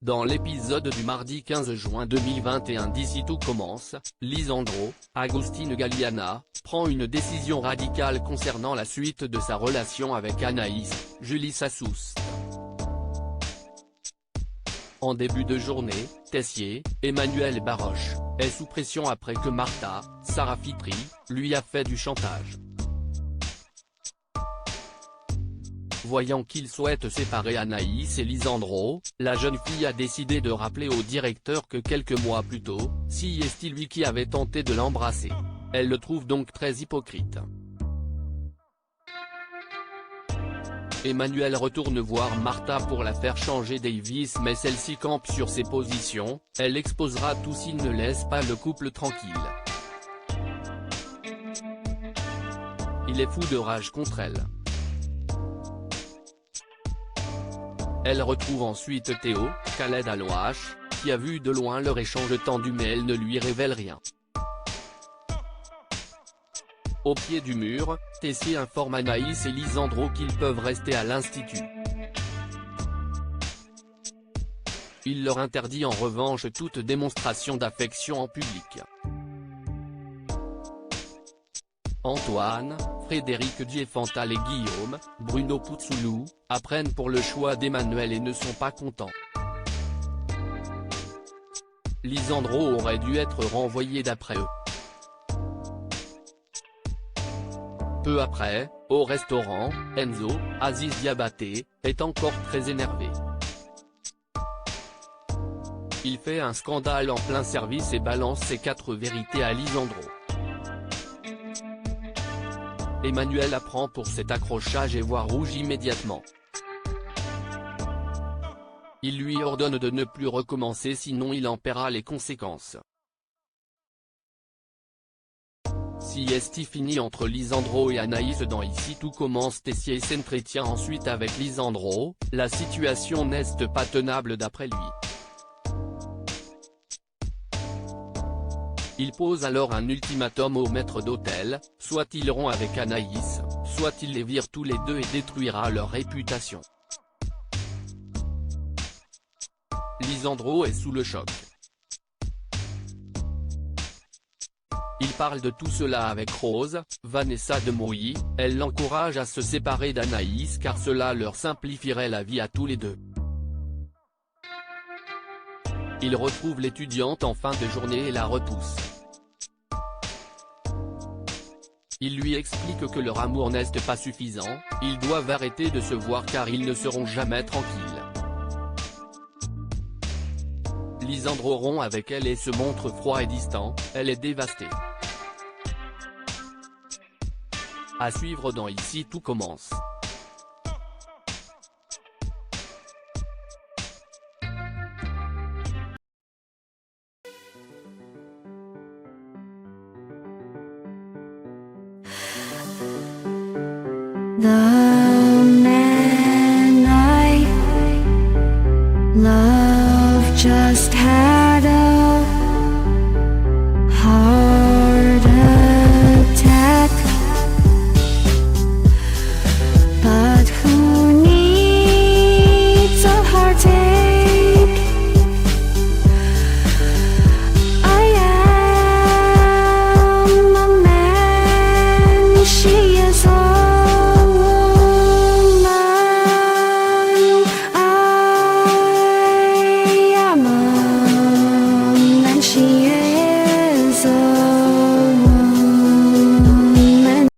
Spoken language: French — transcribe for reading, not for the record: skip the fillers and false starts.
Dans l'épisode du mardi 15 juin 2021 d'Ici tout commence, Lisandro, Agustín Galiana, prend une décision radicale concernant la suite de sa relation avec Anaïs, Julie Sassoust. En début de journée, Tessier, Emmanuel Baroche, est sous pression après que Martha, Sarah Fitri, lui a fait du chantage. Voyant qu'il souhaite séparer Anaïs et Lisandro, la jeune fille a décidé de rappeler au directeur que quelques mois plus tôt, c'est lui qui avait tenté de l'embrasser. Elle le trouve donc très hypocrite. Emmanuel retourne voir Martha pour la faire changer Davis mais celle-ci campe sur ses positions, elle exposera tout s'il ne laisse pas le couple tranquille. Il est fou de rage contre elle. Elle retrouve ensuite Théo, Khaled Alouache, qui a vu de loin leur échange tendu mais elle ne lui révèle rien. Au pied du mur, Tessier informe Anaïs et Lisandro qu'ils peuvent rester à l'institut. Il leur interdit en revanche toute démonstration d'affection en public. Antoine, Frédéric Diefenthal et Guillaume, Bruno Puzzolou, apprennent pour le choix d'Emmanuel et ne sont pas contents. Lisandro aurait dû être renvoyé d'après eux. Peu après, au restaurant, Enzo, Aziz Diabaté, est encore très énervé. Il fait un scandale en plein service et balance ses 4 vérités à Lisandro. Emmanuel apprend pour cet accrochage et voit rouge immédiatement. Il lui ordonne de ne plus recommencer sinon il en paiera les conséquences. Siesti finit entre Lisandro et Anaïs dans Ici tout commence. Tessier s'entretient ensuite avec Lisandro, la situation n'est pas tenable d'après lui. Il pose alors un ultimatum au maître d'hôtel, soit il rompt avec Anaïs, soit il les vire tous les deux et détruira leur réputation. Lisandro est sous le choc. Il parle de tout cela avec Rose, Vanessa de Mouilly, elle l'encourage à se séparer d'Anaïs car cela leur simplifierait la vie à tous les deux. Il retrouve l'étudiante en fin de journée et la repousse. Il lui explique que leur amour n'est pas suffisant, ils doivent arrêter de se voir car ils ne seront jamais tranquilles. Lisandro rompt avec elle et se montre froid et distant, elle est dévastée. À suivre dans Ici tout commence. 나